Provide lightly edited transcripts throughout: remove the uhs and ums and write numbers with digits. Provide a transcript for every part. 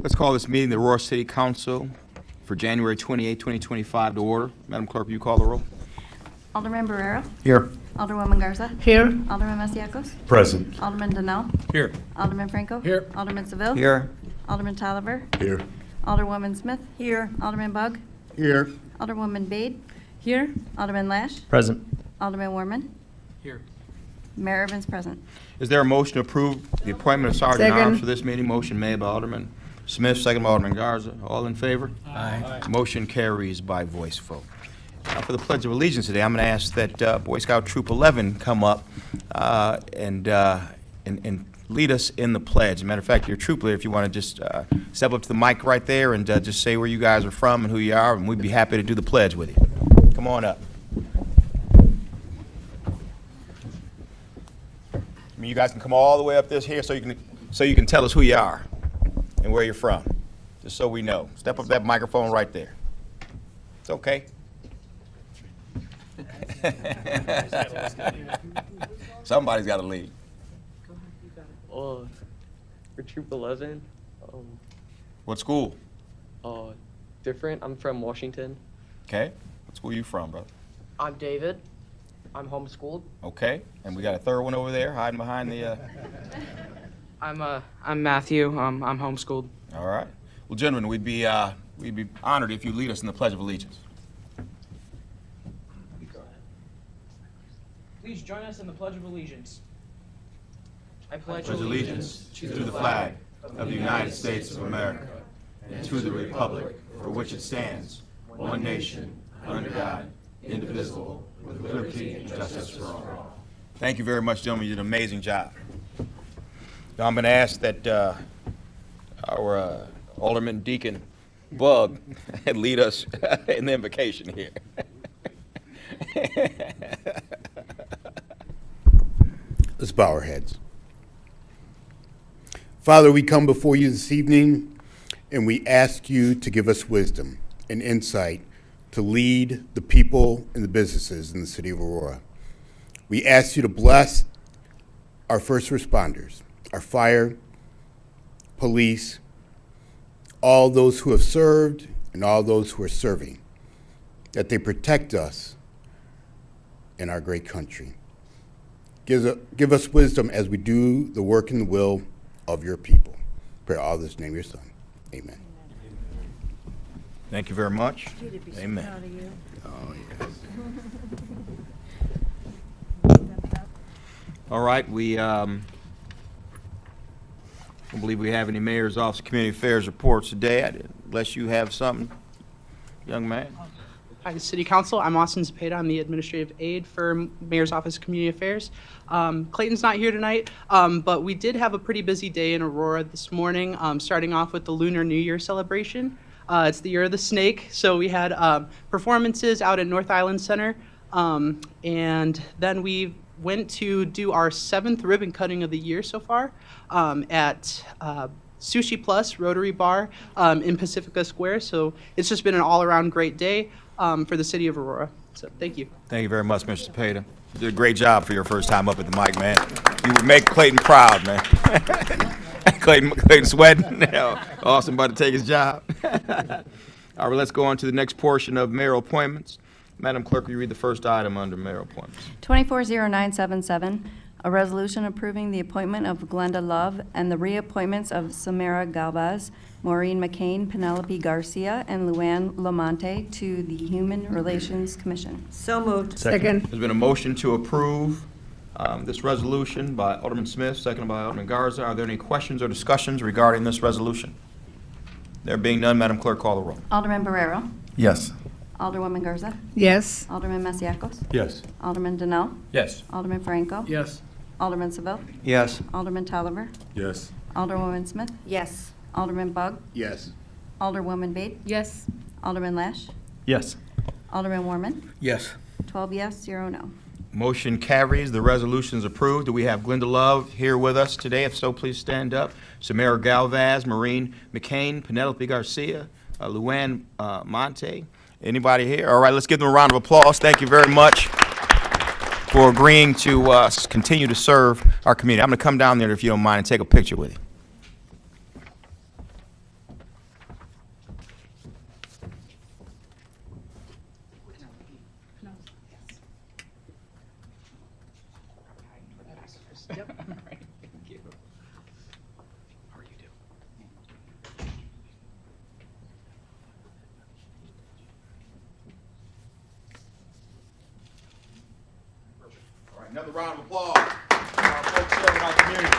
Let's call this meeting the Aurora City Council for January 28, 2025 to order. Madam Clerk, will you call the roll? Alderman Barrera. Here. Alderwoman Garza. Here. Alderman Masiacos. Present. Alderman Donnell. Here. Alderman Franco. Here. Alderman Seville. Here. Alderman Tolliver. Here. Alderwoman Smith. Here. Alderman Bug. Here. Alderwoman Bade. Here. Alderman Lash. Present. Alderman Warman. Here. Mayor Evans present. Is there a motion to approve the appointment of Sergeant at Second. Arms for this meeting? Motion made by Alderman Smith, second by Alderman Garza. All in favor? Aye. Motion carries by voice vote. For the Pledge of Allegiance today, I'm going to ask that Boy Scout Troop 11 come up and lead us in the pledge. As a matter of fact, your troop leader, if you want to just step up to the mic right there and just say where you guys are from and who you are, and we'd be happy to do the pledge with you. Come on up. I mean, you guys can come all the way up this here so you can tell us who you are and where you're from, just so we know. Step up to that microphone right there. It's okay. Somebody's got to lead. For Troop 11, What school? different. I'm from Washington. Okay. What school you from, brother? I'm David. I'm homeschooled. Okay. And we got a third one over there hiding behind the. I'm Matthew. I'm homeschooled. All right. Well, gentlemen, we'd be honored if you lead us in the Pledge of Allegiance. Please join us in the Pledge of Allegiance. I pledge Pledge allegiance to the flag of the United States of America and to the republic for which it stands, one nation, under God, indivisible, with liberty and justice for all. Thank you very much, gentlemen. You did an amazing job. Now I'm going to ask that our Alderman Deacon Bug lead us in the invocation here. Let's bow our heads. Father, we come before you this evening and we ask you to give us wisdom and insight to lead the people and the businesses in the city of Aurora. We ask you to bless our first responders, our fire, police, all those who have served and all those who are serving, that they protect us in our great country. Give us wisdom as we do the work and the will of your people. Pray all this in the name of your Son. Amen. Thank you very much. Amen. Oh, yes. All right, we don't believe we have any Mayor's Office of Community Affairs reports today, unless you have something, young man. Hi, City Council. I'm Austin Zepeda. I'm the administrative aide for Mayor's Office of Community Affairs. Clayton's not here tonight, but we did have a pretty busy day in Aurora this morning, starting off with the Lunar New Year celebration. It's the Year of the Snake, so we had performances out at North Island Center, and then we went to do our 7th ribbon cutting of the year so far at Sushi Plus Rotary Bar in Pacifica Square. So it's just been an all-around great day for the city of Aurora. So thank you. Thank you very much, Mr. Zepeda. You did a great job for your first time up at the mic, man. You would make Clayton proud, man. Clayton sweating. Austin about to take his job. All right, let's go on to the next portion of mayoral appointments. Madam Clerk, will you read the first item under mayoral appointments? 240977, a resolution approving the appointment of Glenda Love and the reappointments of Samara Galvez, Maureen McCain, Penelope Garcia, and Luann Lamonte to the Human Relations Commission. So moved. Second. There's been a motion to approve this resolution by Alderman Smith, seconded by Alderman Garza. Are there any questions or discussions regarding this resolution? There being none, Madam Clerk, call the roll. Alderman Barrera. Yes. Alderwoman Garza. Yes. Alderman Masiacos. Yes. Alderman Donnell. Yes. Alderman Franco. Yes. Alderman Seville. Yes. Alderman Tolliver. Yes. Alderwoman Smith. Yes. Alderman Bug. Yes. Alderwoman Bade. Yes. Alderman Lash. Yes. Alderman Warman. Yes. 12 yes, 0 no. Motion carries. The resolution is approved. Do we have Glenda Love here with us today? If so, please stand up. Samara Galvez, Maureen McCain, Penelope Garcia, Luann Monte. Anybody here? All right, let's give them a round of applause. Thank you very much for agreeing to continue to serve our community. I'm going to come down there, if you don't mind, and take a picture with you. Yep. All right. Thank you. How are you doing? All right, another round of applause for our folks serving our community.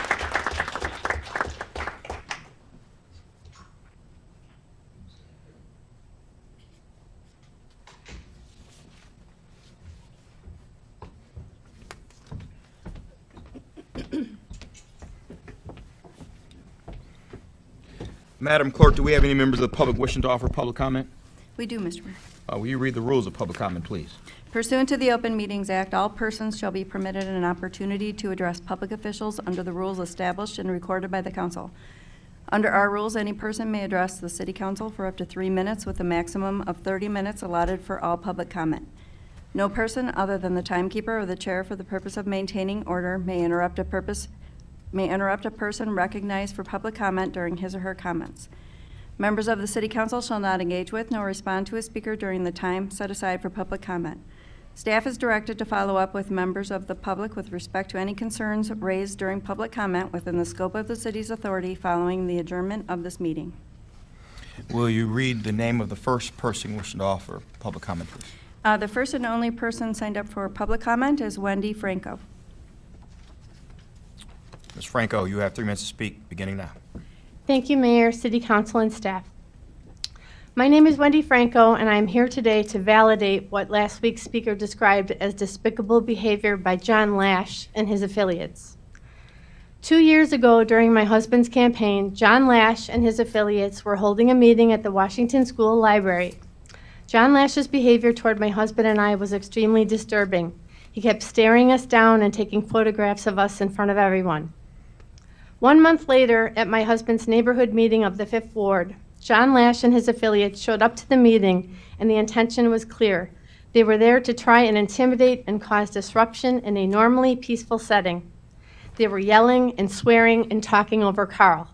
Madam Clerk, do we have any members of the public wishing to offer public comment? We do, Mr. Mayor. Will you read the rules of public comment, please? Pursuant to the Open Meetings Act, all persons shall be permitted an opportunity to address public officials under the rules established and recorded by the council. Under our rules, any person may address the city council for up to 3 minutes with a maximum of 30 minutes allotted for all public comment. No person other than the timekeeper or the chair for the purpose of maintaining order may interrupt a person recognized for public comment during his or her comments. Members of the city council shall not engage with nor respond to a speaker during the time set aside for public comment. Staff is directed to follow up with members of the public with respect to any concerns raised during public comment within the scope of the city's authority following the adjournment of this meeting. Will you read the name of the first person wishing to offer public comment, please? The first and only person signed up for public comment is Wendy Franco. Ms. Franco, you have 3 minutes to speak, beginning now. Thank you, Mayor, City Council, and staff. My name is Wendy Franco, and I am here today to validate what last week's speaker described as despicable behavior by John Lash and his affiliates. 2 years ago, during my husband's campaign, John Lash and his affiliates were holding a meeting at the Washington School Library. John Lash's behavior toward my husband and I was extremely disturbing. He kept staring us down and taking photographs of us in front of everyone. 1 month later, at my husband's neighborhood meeting of the 5th Ward, John Lash and his affiliates showed up to the meeting, and the intention was clear. They were there to try and intimidate and cause disruption in a normally peaceful setting. They were yelling and swearing and talking over Carl.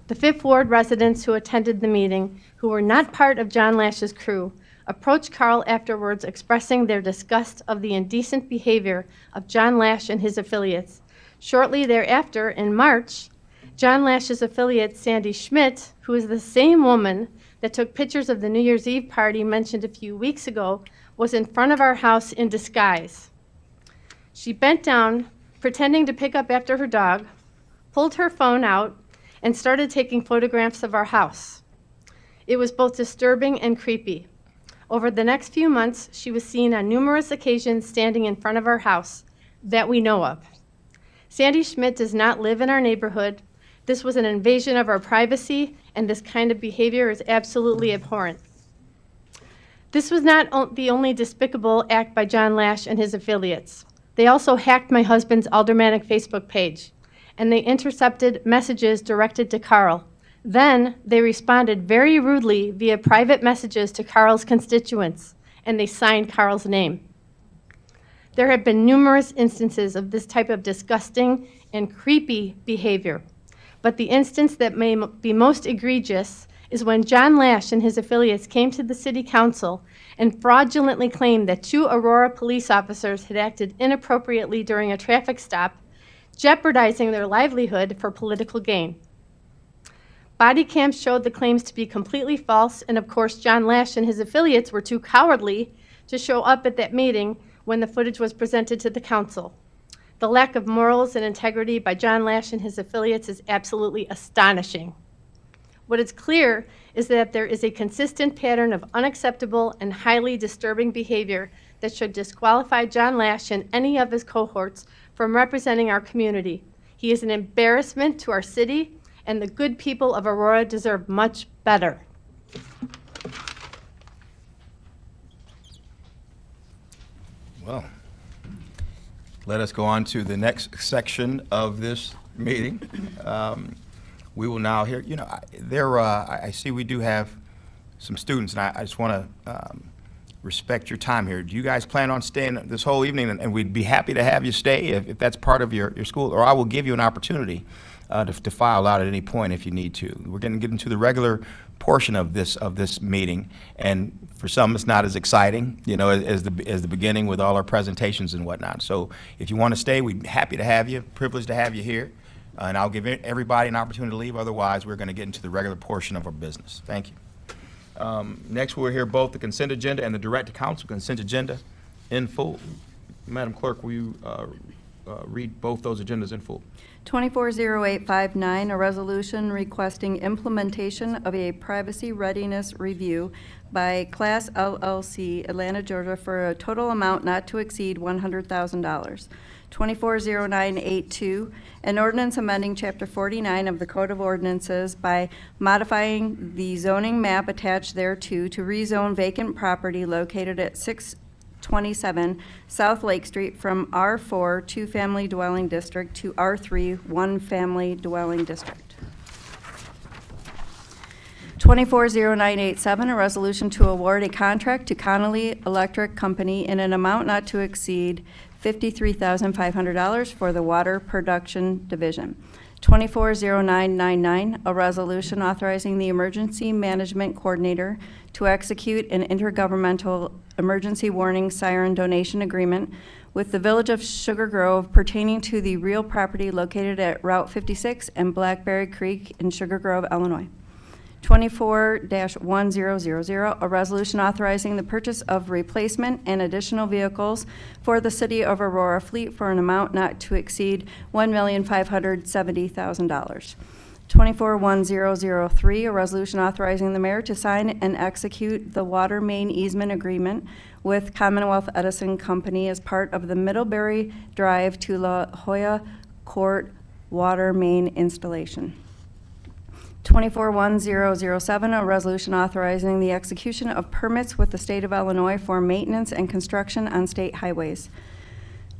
The 5th Ward residents who attended the meeting, who were not part of John Lash's crew, approached Carl afterwards expressing their disgust of the indecent behavior of John Lash and his affiliates. Shortly thereafter, in March, John Lash's affiliate, Sandy Schmidt, who is the same woman that took pictures of the New Year's Eve party mentioned a few weeks ago, was in front of our house in disguise. She bent down, pretending to pick up after her dog, pulled her phone out, and started taking photographs of our house. It was both disturbing and creepy. Over the next few months, she was seen on numerous occasions standing in front of our house that we know of. Sandy Schmidt does not live in our neighborhood. This was an invasion of our privacy, and this kind of behavior is absolutely abhorrent. This was not the only despicable act by John Lash and his affiliates. They also hacked my husband's aldermanic Facebook page, and they intercepted messages directed to Carl. Then they responded very rudely via private messages to Carl's constituents, and they signed Carl's name. There have been numerous instances of this type of disgusting and creepy behavior, but the instance that may be most egregious is when John Lash and his affiliates came to the city council and fraudulently claimed that 2 Aurora police officers had acted inappropriately during a traffic stop, jeopardizing their livelihood for political gain. Body cams showed the claims to be completely false, and of course John Lash and his affiliates were too cowardly to show up at that meeting when the footage was presented to the council. The lack of morals and integrity by John Lash and his affiliates is absolutely astonishing. What is clear is that there is a consistent pattern of unacceptable and highly disturbing behavior that should disqualify John Lash and any of his cohorts from representing our community. He is an embarrassment to our city, and the good people of Aurora deserve much better. Well, let us go on to the next section of this meeting. We will now hear, I see we do have some students, and I just want to respect your time here. Do you guys plan on staying this whole evening? And we'd be happy to have you stay if that's part of your school, or I will give you an opportunity to file out at any point if you need to. We're going to get into the regular portion of this meeting, and for some it's not as exciting, as the beginning with all our presentations and whatnot. So if you want to stay, we'd be happy to have you. Privileged to have you here, and I'll give everybody an opportunity to leave. Otherwise, we're going to get into the regular portion of our business. Thank you. Next, we'll hear both the consent agenda and the direct to council consent agenda in full. Madam Clerk, will you read both those agendas in full? 240859, a resolution requesting implementation of a privacy readiness review by Class LLC, Atlanta, Georgia, for a total amount not to exceed $100,000. 240982, an ordinance amending Chapter 49 of the Code of Ordinances by modifying the zoning map attached thereto to rezone vacant property located at 627 South Lake Street from R4 two-family dwelling district to R3 one-family dwelling district. 240987, a resolution to award a contract to Connolly Electric Company in an amount not to exceed $53,500 for the Water Production Division. 240999, a resolution authorizing the Emergency Management Coordinator to execute an intergovernmental emergency warning siren donation agreement with the Village of Sugar Grove pertaining to the real property located at Route 56 and Blackberry Creek in Sugar Grove, Illinois. 24-1000, a resolution authorizing the purchase of replacement and additional vehicles for the City of Aurora fleet for an amount not to exceed $1,570,000. 24-1003, a resolution authorizing the mayor to sign and execute the water main easement agreement with Commonwealth Edison Company as part of the Middlebury Drive to La Jolla Court water main installation. 24-1007, a resolution authorizing the execution of permits with the state of Illinois for maintenance and construction on state highways.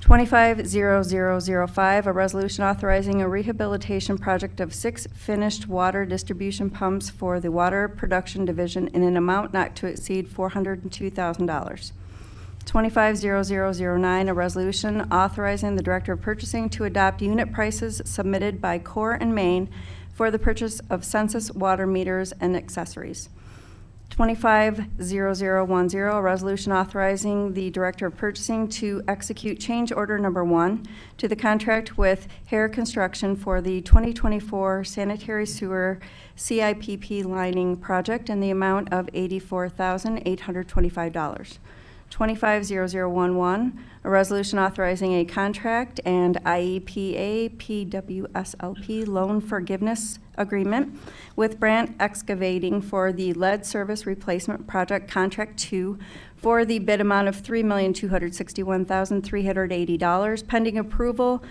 25-0005, a resolution authorizing a rehabilitation project of 6 finished water distribution pumps for the Water Production Division in an amount not to exceed $402,000. 25-0009, a resolution authorizing the Director of Purchasing to adopt unit prices submitted by Core and Main for the purchase of census water meters and accessories. 25-0010, a resolution authorizing the Director of Purchasing to execute change order number 1 to the contract with Hare Construction for the 2024 sanitary sewer CIPP lining project in the amount of $84,825. 25-0011, a resolution authorizing a contract and IEPA PWSLP loan forgiveness agreement with Brandt Excavating for the lead service replacement project contract 2 for the bid amount of $3,261,380 pending approval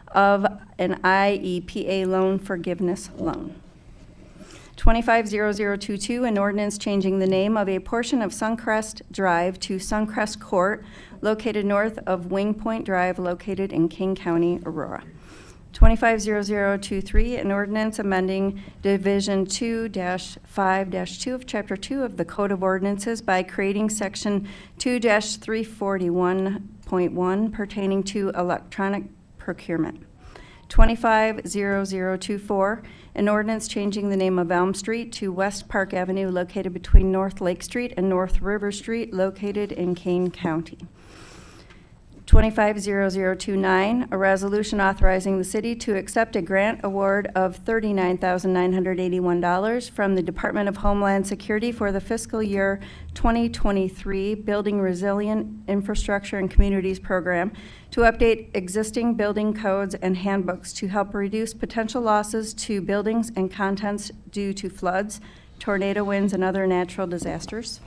of an IEPA loan forgiveness loan. 25-0022, an ordinance changing the name of a portion of Suncrest Drive to Suncrest Court, located north of Wing Point Drive, located in King County, Aurora. 25-0023, an ordinance amending Division 2-5-2 of Chapter 2 of the Code of Ordinances by creating Section 2-341.1 pertaining to electronic procurement. 25-0024, an ordinance changing the name of Elm Street to West Park Avenue located between North Lake Street and North River Street located in Kane County. 25-0029, a resolution authorizing the city to accept a grant award of $39,981 from the Department of Homeland Security for the fiscal year 2023 Building Resilient Infrastructure and Communities Program to update existing building codes and handbooks to help reduce potential losses to buildings and contents due to floods, tornado winds, and other natural disasters.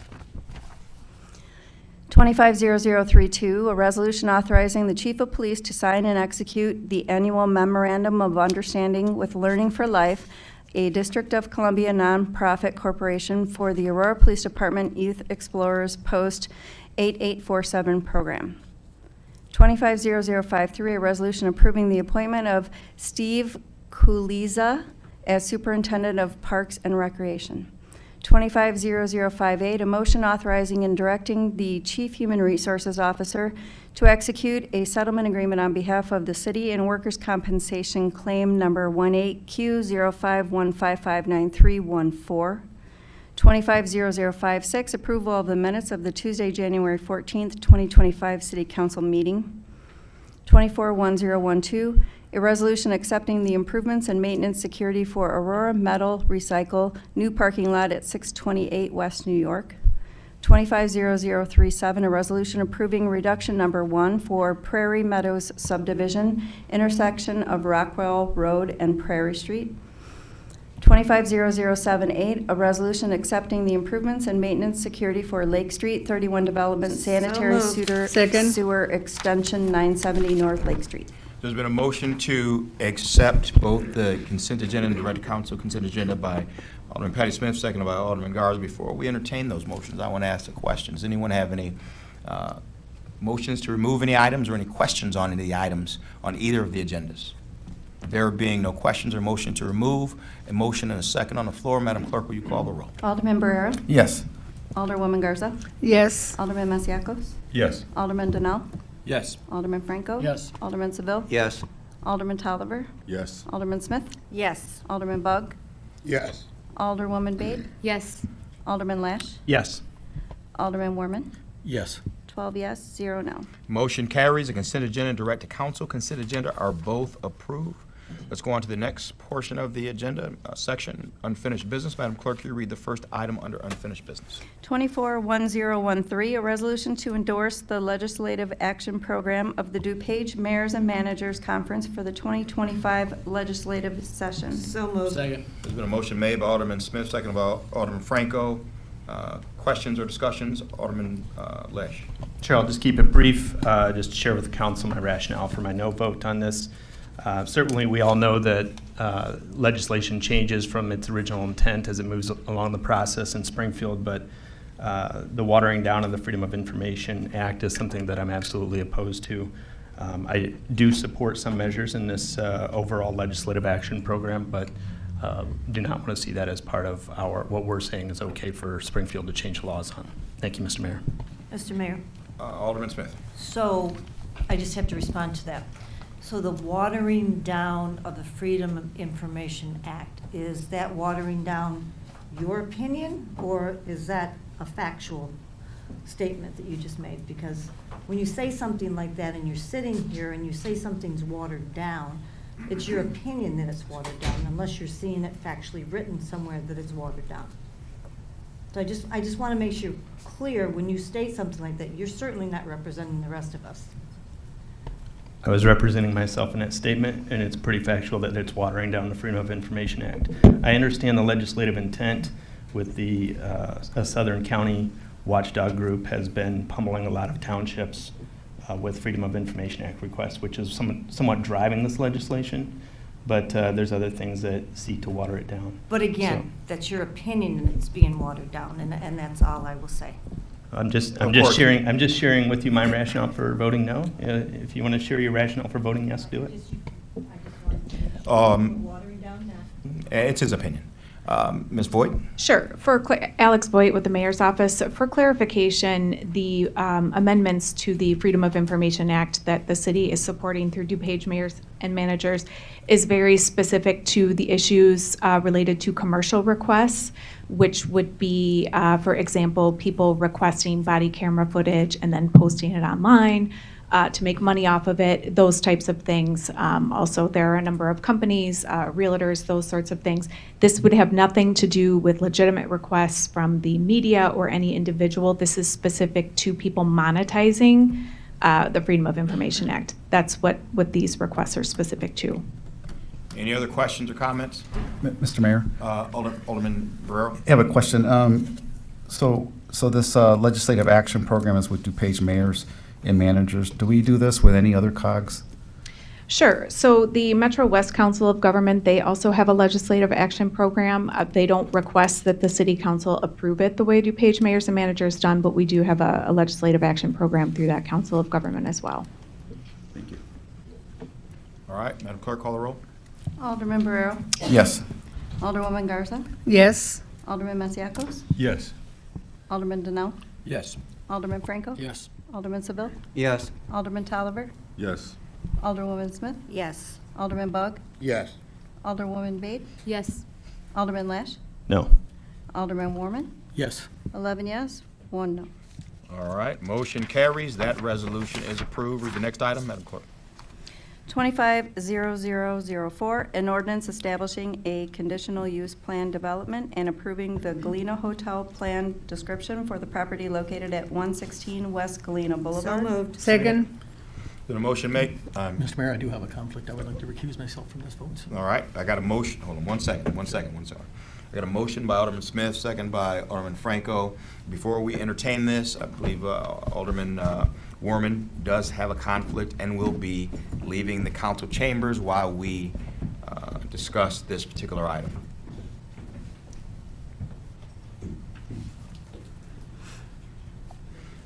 25-0032, a resolution authorizing the Chief of Police to sign and execute the annual Memorandum of Understanding with Learning for Life, a District of Columbia nonprofit corporation for the Aurora Police Department Youth Explorers Post 8847 program. 25-0053, a resolution approving the appointment of Steve Kuliza as Superintendent of Parks and Recreation. 250058, a motion authorizing and directing the Chief Human Resources Officer to execute a settlement agreement on behalf of the city and workers' compensation claim number 18Q0515559314. 250056, approval of the minutes of the Tuesday, January 14th, 2025 City Council meeting. 241012, a resolution accepting the improvements and maintenance security for Aurora Metal Recycle new parking lot at 628 West New York. 250037, a resolution approving reduction number 1 for Prairie Meadows subdivision, intersection of Rockwell Road and Prairie Street. 250078, a resolution accepting the improvements and maintenance security for Lake Street 31 Development Sanitary Sewer Extension 970 North Lake Street. There's been a motion to accept both the consent agenda and direct to council consent agenda by Alderman Patty Smith, seconded by Alderman Garza. Before we entertain those motions, I want to ask the questions. Anyone have any motions to remove any items or any questions on any of the items on either of the agendas? There being no questions or motion to remove, a motion and a second on the floor. Madam Clerk, will you call the roll? Alderman Barrera? Yes. Alderwoman Garza? Yes. Alderman Masiacos? Yes. Alderman Donnell? Yes. Alderman Franco? Yes. Alderman Seville? Yes. Alderman Tolliver? Yes. Alderman Smith? Yes. Alderman Bug? Yes. Alderwoman Bade? Yes. Alderman Lash? Yes. Alderman Warman? Yes. 12 yes, 0 no. Motion carries. The consent agenda and direct to council consent agenda are both approved. Let's go on to the next portion of the agenda, section, unfinished business. Madam Clerk, you read the first item under unfinished business. 241013, a resolution to endorse the legislative action program of the DuPage Mayors and Managers Conference for the 2025 legislative session. So moved. Second. There's been a motion made by Alderman Smith, seconded by Alderman Franco. Questions or discussions? Alderman Lesh. Chair, I'll just keep it brief, just share with the council my rationale for my no vote on this. Certainly, we all know that legislation changes from its original intent as it moves along the process in Springfield, but the watering down of the Freedom of Information Act is something that I'm absolutely opposed to. I do support some measures in this overall legislative action program, but do not want to see that as part of what we're saying is okay for Springfield to change laws on. Thank you, Mr. Mayor. Mr. Mayor, Alderman Smith. so I just have to respond to that. So the watering down of the Freedom of Information Act, is that watering down your opinion, or is that a factual statement that you just made? Because when you say something like that and you're sitting here and you say something's watered down, it's your opinion that it's watered down, unless you're seeing it factually written somewhere that it's watered down. So I just want to make sure clear, when you state something like that, you're certainly not representing the rest of us. I was representing myself in that statement, and it's pretty factual that it's watering down the Freedom of Information Act. I understand the legislative intent with the a Southern County watchdog group has been pummeling a lot of townships with Freedom of Information Act requests, which is somewhat driving this legislation, but there's other things that seek to water it down. But again, that's your opinion and it's being watered down, and that's all I will say. I'm just course. sharing with you my rationale for voting no. If you want to share your rationale for voting yes, do it. Watering down that. It's his opinion. Ms. Voigt? Sure. Alex Voigt with the Mayor's Office. For clarification, the amendments to the Freedom of Information Act that the city is supporting through DuPage Mayors and Managers is very specific to the issues related to commercial requests, which would be, for example, people requesting body camera footage and then posting it online to make money off of it, those types of things. Also, there are a number of companies, realtors, those sorts of things. This would have nothing to do with legitimate requests from the media or any individual. This is specific to people monetizing the Freedom of Information Act. That's what these requests are specific to. Any other questions or comments? Mr. Mayor, Alderman Barrero? I have a question. So this legislative action program is with DuPage Mayors and Managers. Do we do this with any other COGs? Sure. So the Metro West Council of Government, they also have a legislative action program. They don't request that the City Council approve it the way DuPage Mayors and Managers done, but we do have a legislative action program through that Council of Government as well. Thank you. All right, Madam Clerk, call the roll. Alderman Barrero? Yes. Alderwoman Garza? Yes. Alderman Masiacos? Yes. Alderman Denell? Yes. Alderman Franco? Yes. Alderman Seville? Yes. Alderman Tolliver? Yes. Alderwoman Smith? Yes. Alderman Bug? Yes. Alderwoman Bade? Yes. Alderman Lash? No. Alderman Warman? Yes. 11 yes, 1 no. All right, motion carries. That resolution is approved. Read the next item, Madam Clerk. 250004, an ordinance establishing a conditional use plan development and approving the Galena Hotel plan description for the property located at 116 West Galena So Boulevard. moved. Second. Did a motion make? Mr. Mayor, I do have a conflict. I would like to recuse myself from this vote. All right, I got a motion. Hold on one second. I got a motion by Alderman Smith, second by Alderman Franco. Before we entertain this, I believe Alderman Warman does have a conflict and will be leaving the council chambers while we discuss this particular item.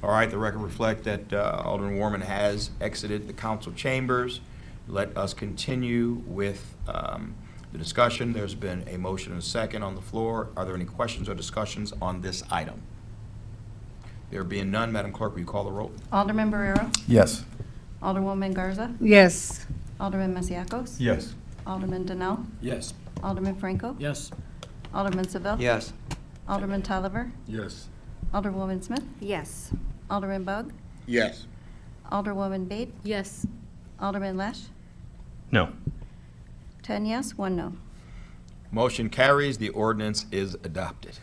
All right, the record reflect that Alderman Warman has exited the council chambers. Let us continue with the discussion. There's been a motion and a second on the floor. Are there any questions or discussions on this item? There being none, Madam Clerk, will you call the roll? Alderman Barrero? Yes. Alderwoman Garza? Yes. Alderman Masiacos? Yes. Alderman Denell? Yes. Alderman Franco? Yes. Alderman Seville? Yes. Alderman Tolliver? Yes. Alderwoman Smith? Yes. Alderman Bug? Yes. Alderwoman Bade? Yes. Alderman Lash? No. 10 yes, 1 no. Motion carries. The ordinance is adopted.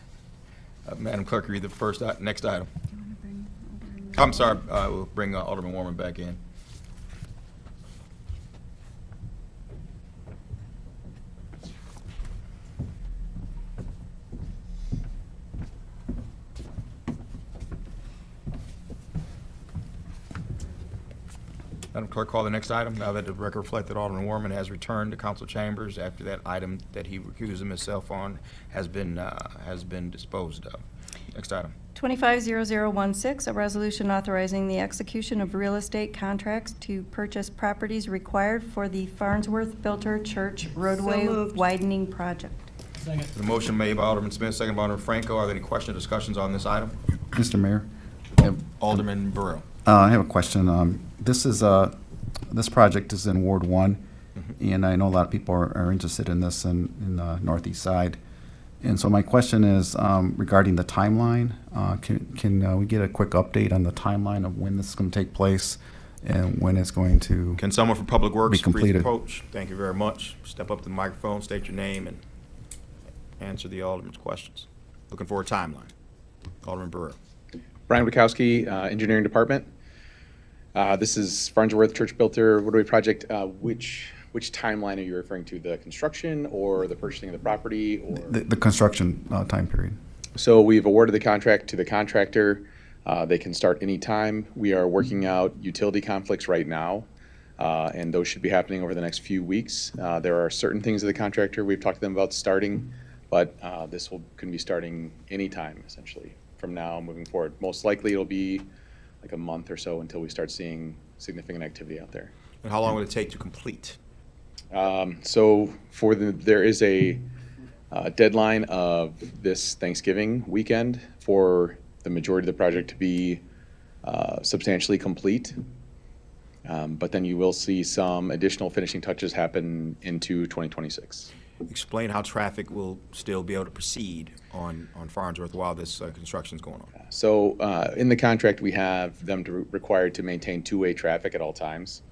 Madam Clerk, read the first, next item. I'm sorry, we'll bring Alderman Warman back in. Madam Clerk, call the next item. Now that the record reflects that Alderman Warman has returned to council chambers after that item that he recused himself on has been disposed of. Next item. 250016, a resolution authorizing the execution of real estate contracts to purchase properties required for the Farnsworth Filter Church roadway moved. widening project. Second. The motion made by Alderman Smith, second by Alderman Franco. Are there any questions or discussions on this item? Mr. Mayor, Alderman Burrell. I have a question. This project is in Ward 1, and I know a lot of people are interested in this in the northeast side. And so my question is regarding the timeline. Can we get a quick update on the timeline of when this is going to take place and when it's going to Can someone from Public Works be please completed? approach? Thank you very much. Step up to the microphone, state your name, and answer the Alderman's questions. Looking for a timeline. Alderman Burrell. Brian Wachowski, Engineering Department. This is Farnsworth Church Builder Roadway Project. Which timeline are you referring to? The construction or the purchasing of the property? Or The construction time period? So we've awarded the contract to the contractor. They can start any time. We are working out utility conflicts right now, and those should be happening over the next few weeks. There are certain things of the contractor we've talked to them about starting, but this can be starting anytime, essentially, from now moving forward. Most likely it'll be like a month or so until we start seeing significant activity out there. And how long will it take to complete? So there is a deadline of this Thanksgiving weekend for the majority of the project to be substantially complete. But then you will see some additional finishing touches happen into 2026. Explain how traffic will still be able to proceed on Farnsworth while this construction is going on. So in the contract, we have them required to maintain two-way traffic at all times.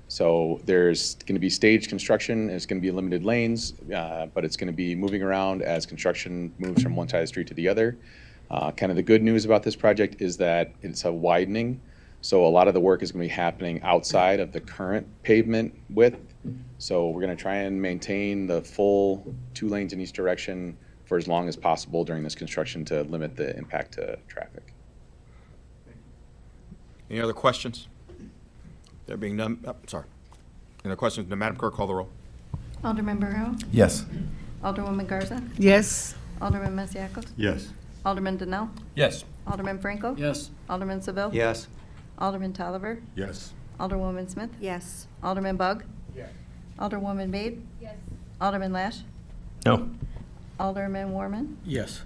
So there's going to be staged construction, it's going to be limited lanes, but it's going to be moving around as construction moves from one side of the street to the other. Kind of the good news about this project is that it's a widening, so a lot of the work is going to be happening outside of the current pavement width. So we're going to try and maintain the full 2 lanes in each direction for as long as possible during this construction to limit the impact to traffic. Any other questions? There being none, sorry. Any other questions? Madam Clerk, call the roll. Alderman Barrero? Yes. Alderwoman Garza? Yes. Alderman Masiacos? Yes. Alderman Denell? Yes. Alderman Franco? Yes. Alderman Seville? Yes. Alderman Tolliver? Yes. Alderwoman Smith? Yes. Alderman Bug? Yes. Alderwoman Bade? Yes. Alderman Lash? No. Alderman Warman? Yes.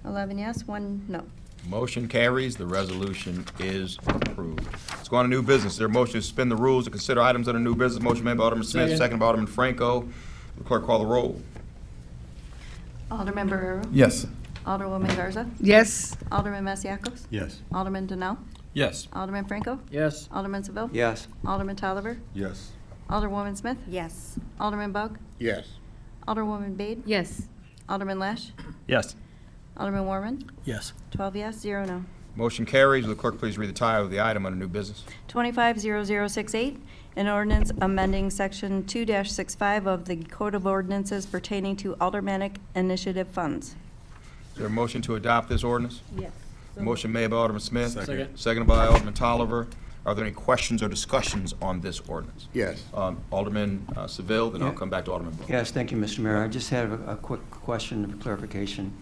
11 yes, 1 no. Motion carries. The resolution is approved. Let's go on to new business. Is there a motion to suspend the rules to consider items under new business? Motion made by Alderman Smith, second by Alderman Franco. Will the clerk call the roll? Alderman Barrero? Yes. Alderwoman Garza? Yes. Alderman Masiacos? Yes. Alderman Denell? Yes. Alderman Franco? Yes. Alderman Seville? Yes. Alderman Tolliver? Yes. Alderwoman Smith? Yes. Alderman Bug? Yes. Alderwoman Bade? Yes. Alderman Lash? Yes. Alderman Warman? Yes. 12 yes, 0 no. Motion carries. Will the clerk please read the title of the item under new business? 250068, an ordinance amending Section 2-65 of the Code of Ordinances pertaining to aldermanic initiative funds. Is there a motion to adopt this ordinance? Yes. Motion made by Alderman Smith. Second. Seconded by Alderman Tolliver. Are there any questions or discussions on this ordinance? Yes. Alderman Seville, then I'll come back to Alderman Bug. Yes, thank you, Mr. Mayor. I just have a quick question of clarification.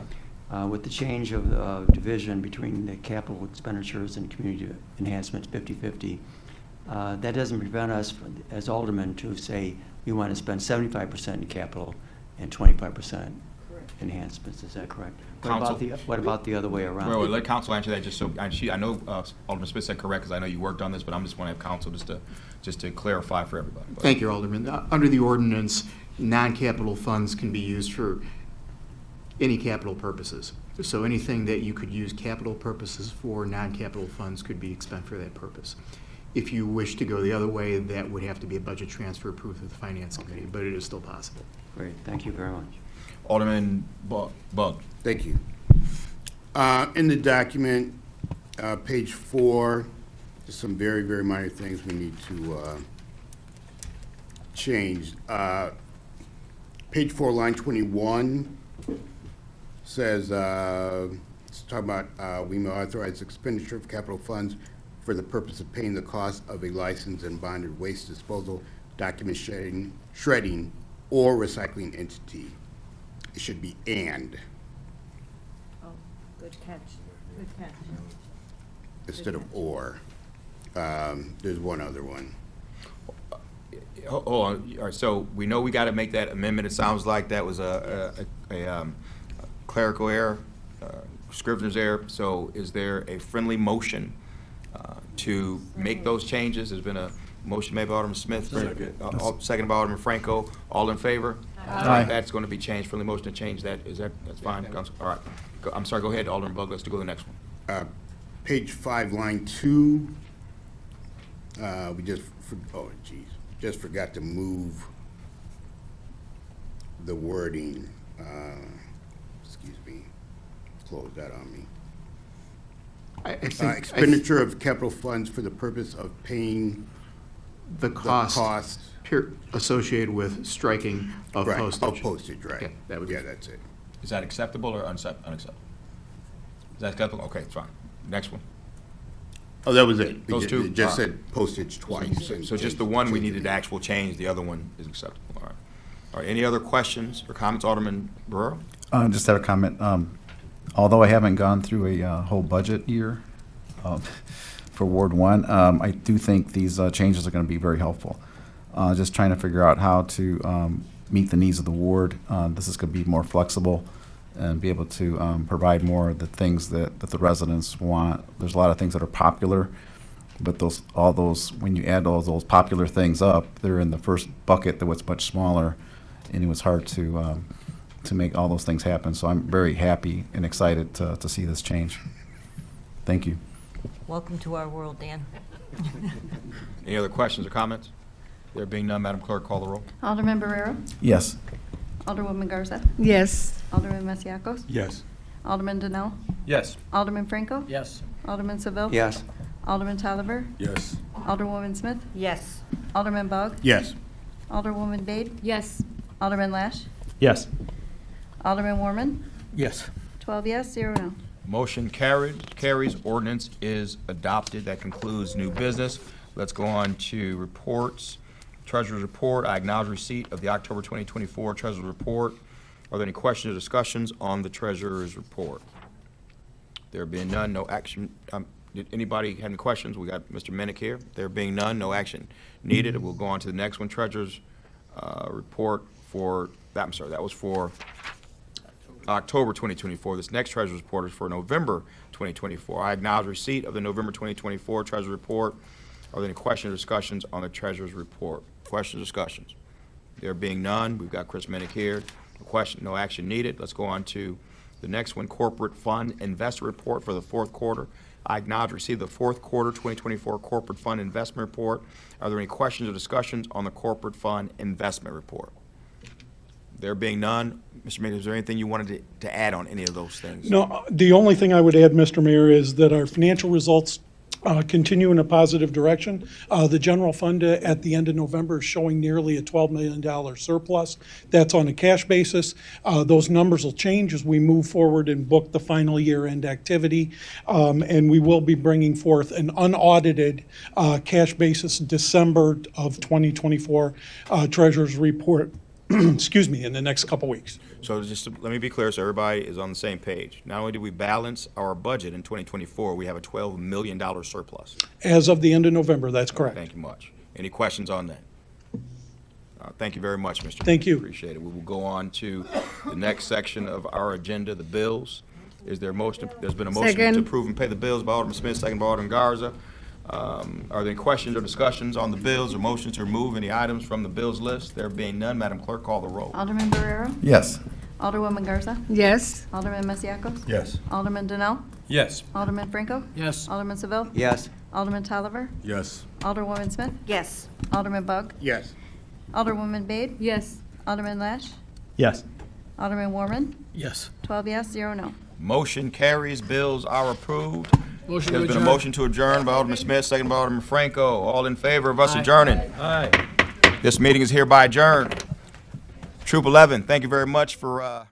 With the change of division between the capital expenditures and community enhancements 50/50, that doesn't prevent us as aldermen to say we want to spend 75% in capital and 25% enhancements. Is that correct? What about the other way around? Well, let council answer that just so, I know Alderman Smith said correct because I know you worked on this, but I'm just want to have council just to clarify for everybody. Thank you, Alderman. Under the ordinance, non-capital funds can be used for any capital purposes. So anything that you could use capital purposes for, non-capital funds could be expended for that purpose. If you wish to go the other way, that would have to be a budget transfer approved with the Finance Committee, but it is still possible. Great, thank you very much. Alderman Bug. Thank you. In the document, page 4, there's some very, very minor things we need to change. Page 4, line 21 says, it's talking about we may authorize expenditure of capital funds for the purpose of paying the cost of a licensed and bonded waste disposal, document shredding, or recycling entity. It should be and Oh, good catch. Good catch. instead of or. There's one other one. Hold on. All right, so we know we got to make that amendment. It sounds like that was a clerical error, scrivener's error. So is there a friendly motion to make those changes? There's been a motion made by Alderman Smith, seconded by Alderman Franco. All in favor? Aye. That's going to be changed. Friendly motion to change that. That's fine? Council? All right. I'm sorry. Go ahead, Alderman Bug. Let's go to the next one. Page 5, line 2. We just forgot to move the wording. Excuse me. Close that on me. I think Expenditure of capital funds for the purpose of paying the cost associated with striking of right, postage. Of postage, right. Yeah, that would be that's it. Is that acceptable or unacceptable? Is that acceptable? Okay, it's fine. Next one. Oh, that was it. Those two? It just All right. said postage twice. So just the one we needed to actual change, the other one is acceptable. All right. All right, any other questions or comments, Alderman Barrero? Just have a comment. Although I haven't gone through a whole budget year for Ward 1, I do think these changes are going to be very helpful. Just trying to figure out how to meet the needs of the ward. This is going to be more flexible and be able to provide more of the things that the residents want. There's a lot of things that are popular, but all those, when you add all those popular things up, they're in the first bucket that was much smaller, and it was hard to make all those things happen. So I'm very happy and excited to see this change. Thank you. Welcome to our world, Dan. Any other questions or comments? There being none, Madam Clerk, call the roll. Alderman Barrero? Yes. Alderwoman Garza? Yes. Alderman Masiacos? Yes. Alderman Denell? Yes. Alderman Franco? Yes. Alderman Seville? Yes. Alderman Tolliver? Yes. Alderwoman Smith? Yes. Alderman Bug? Yes. Alderwoman Bade? Yes. Alderman Lash? Yes. Alderman Warman? Yes. 12 yes, 0 no. Motion carries. Ordinance is adopted. That concludes new business. Let's go on to reports. Treasurer's report. I acknowledge receipt of the October 2024 Treasurer's report. Are there any questions or discussions on the Treasurer's report? There being none, no action. Did anybody have any questions? We got Mr. Minnick here. There being none, no action needed. We'll go on to the next one. Treasurer's report for that. I'm sorry, that was for October 2024. This next Treasurer's Report is for November 2024. I acknowledge receipt of the November 2024 Treasurer's Report. Are there any questions or discussions on the Treasurer's Report? Questions or discussions? There being none, we've got Chris Minnick here. No question, no action needed. Let's go on to the next one, Corporate Fund Investor Report for the fourth quarter. I acknowledge receipt of the fourth quarter 2024 Corporate Fund Investment Report. Are there any questions or discussions on the Corporate Fund Investment Report? There being none, Mr. Mayor, is there anything you wanted to add on any of those things? No, the only thing I would add, Mr. Mayor, is that our financial results continue in a positive direction. The general fund at the end of November is showing nearly a $12 million surplus. That's on a cash basis. Those numbers will change as we move forward and book the final year-end activity. And we will be bringing forth an unaudited cash basis December of 2024 Treasurer's Report, excuse me, in the next couple weeks. So just let me be clear so everybody is on the same page. Not only did we balance our budget in 2024, we have a $12 million surplus. As of the end of November, that's correct. Thank you much. Any questions on that? Thank you very much, Mr. Thank you. Appreciate it. We will go on to the next section of our agenda, the bills. Is there a motion? There's been a motion Second. to approve and pay the bills by Alderman Smith, second by Alderman Garza. Are there any questions or discussions on the bills or motions to remove any items from the bills list? There being none, Madam Clerk, call the roll. Alderman Barrero? Yes. Alderwoman Garza? Yes. Alderman Masiacos? Yes. Alderman Donnell? Yes. Alderman Franco? Yes. Alderman Seville? Yes. Alderman Tolliver? Yes. Alderwoman Smith? Yes. Alderman Bug? Yes. Alderwoman Bade? Yes. Alderman Lash? Yes. Alderman Warman? Yes. 12 yes, 0 no. Motion carries. Bills are approved. Motion There's to been a adjourn. motion to adjourn by Alderman Smith, second by Alderman Franco. All in favor of us adjourning? Aye. This meeting is hereby adjourned. Troop 11, thank you very much for